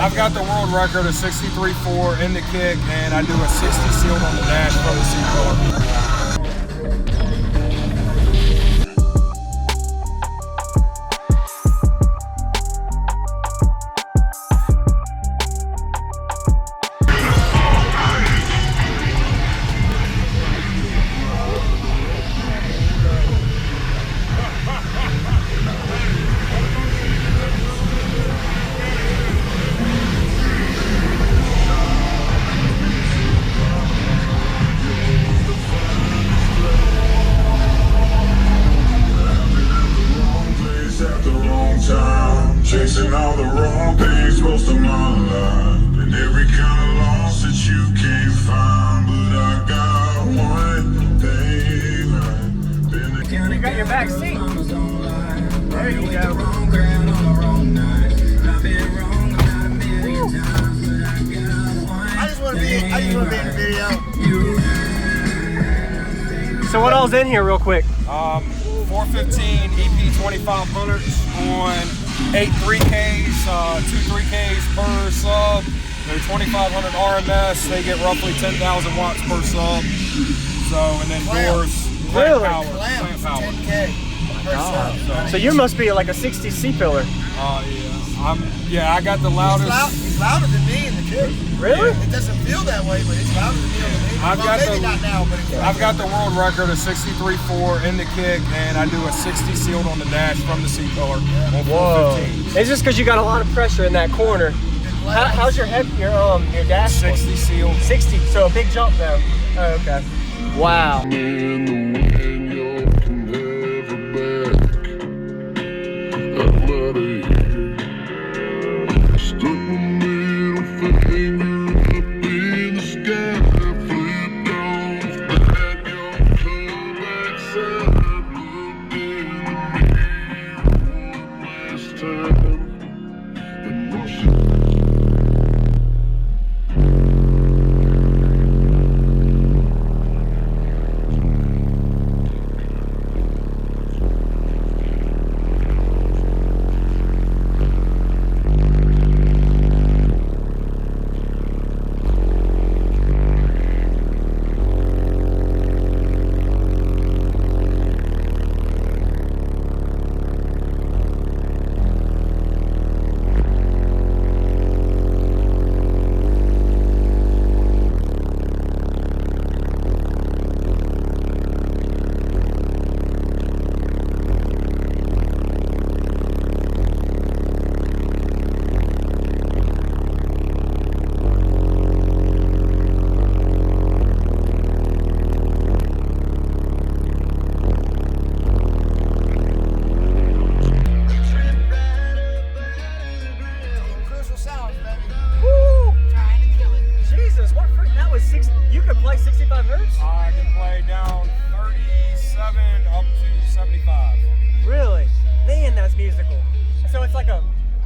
I've got the world record of 63.4 in the kick, and I do a 60 sealed on the dash from the C-pillar. Chasing all the wrong things most of my life, and every kind of loss that you can't find. But I got one thing right. You got your back seat. There you go. I just want to be in the video. So what all's in here real quick? 415 EP 2500s on 8 3Ks, 2 3Ks per sub. They're 2500 RMS. They get roughly 10,000 watts per sub. So, and then doors, Really? power, Clamps, power. 10K per sub. So you must be like a 60 C-pillar. Yeah, I got the loudest. He's louder than me in the kick. Really? It doesn't feel that way, but it's louder than me on the kick. Maybe not now, but it's I've got the world record of 63.4 in the kick, and I do a 60 sealed on the dash from the C-pillar on 415. It's just because you got a lot of pressure in that corner. How's your head, your dash? 60 sealed. 60, so a big jump though. Oh, okay. Wow.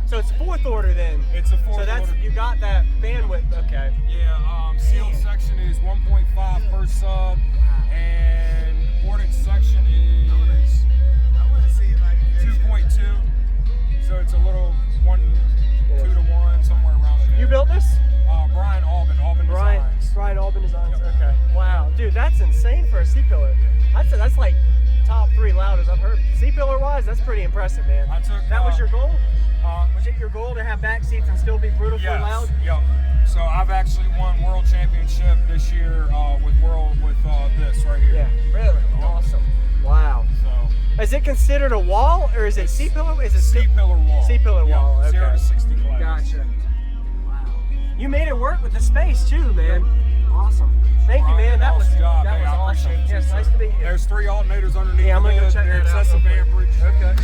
So it's fourth order then. It's a fourth order. So that's, you got that bandwidth, okay. Yeah, sealed section is 1.5 per sub, and ported section is 2.2. So it's a little 2 to 1, somewhere around there. You built this? Brian Designs. Brian Albin Designs, Yep. okay. Wow, dude, that's insane for a C-pillar. That's like top 3 loudest I've heard. C-pillar wise, that's pretty impressive, man. That was your goal? Was it your goal to have back seats and still be brutally loud? Yep. So I've actually won world championship this year with this right here. Yeah, really? Awesome. Wow. So is it considered a wall or is it C-pillar? Is it C-pillar wall? C-pillar wall. Okay. 0 to 60 class. Gotcha. Wow. You made it work with the space too, man. Awesome. Thank you, man. That was awesome. Yes, nice to meet you. There's 3 alternators underneath. Yeah, I'm gonna go check that out. Excessive amperage. Okay.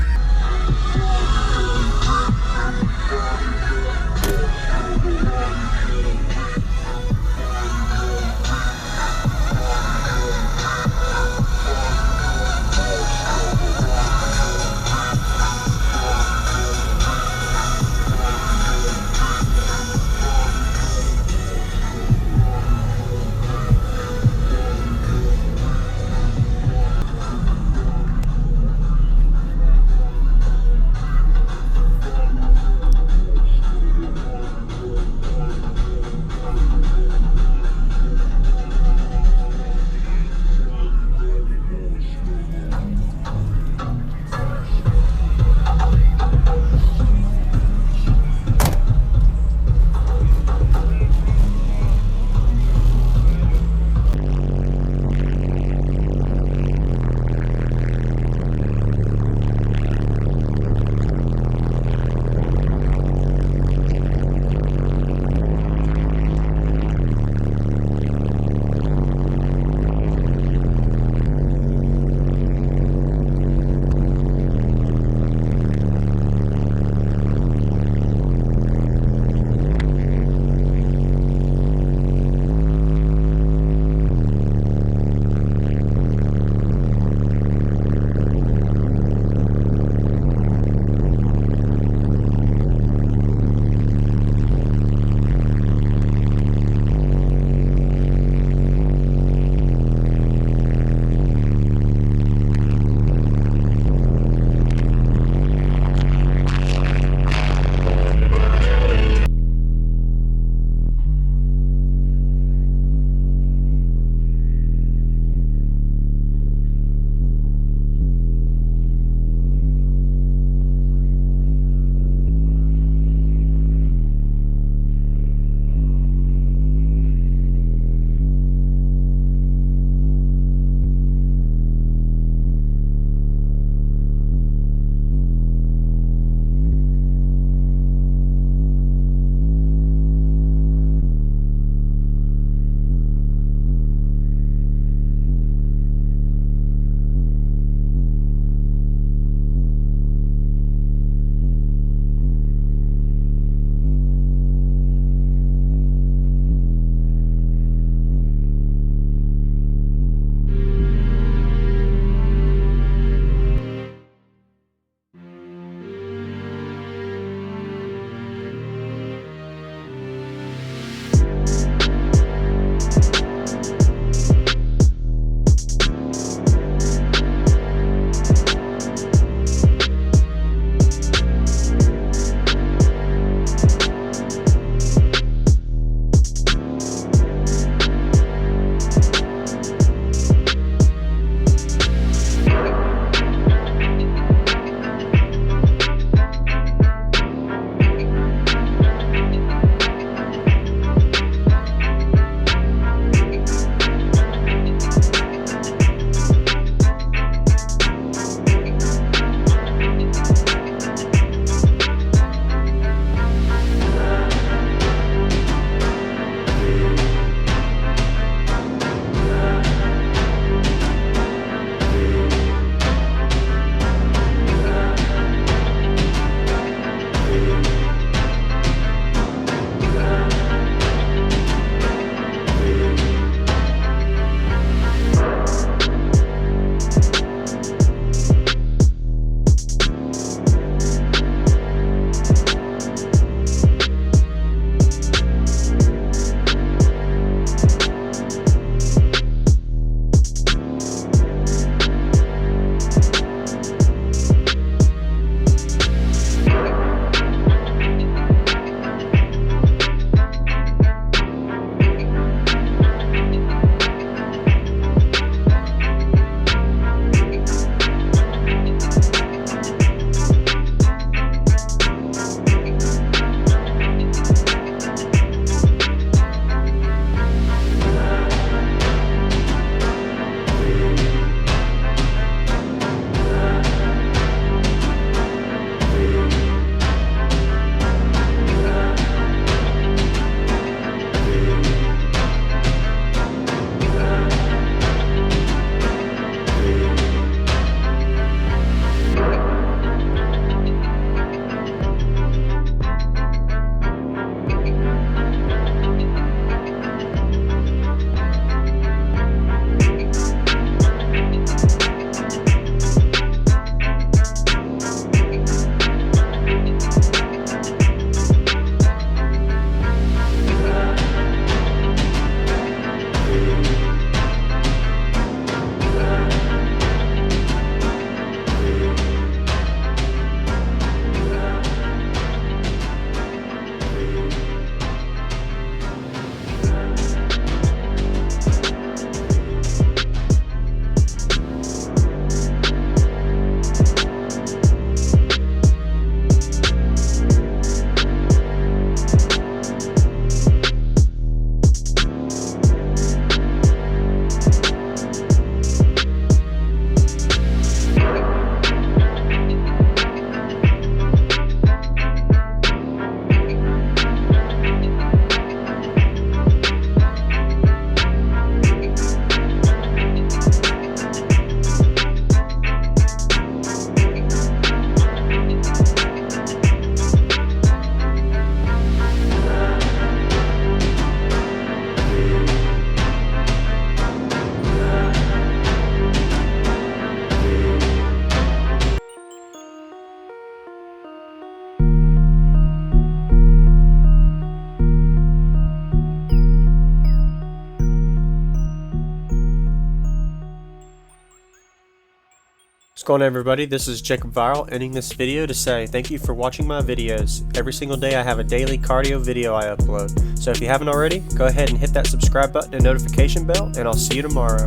going on, everybody? This is Jacob Viral, ending this video to say thank you for watching my videos. Every single day I have a daily cardio video I upload. So if you haven't already, go ahead and hit that subscribe button and notification bell, and I'll see you tomorrow.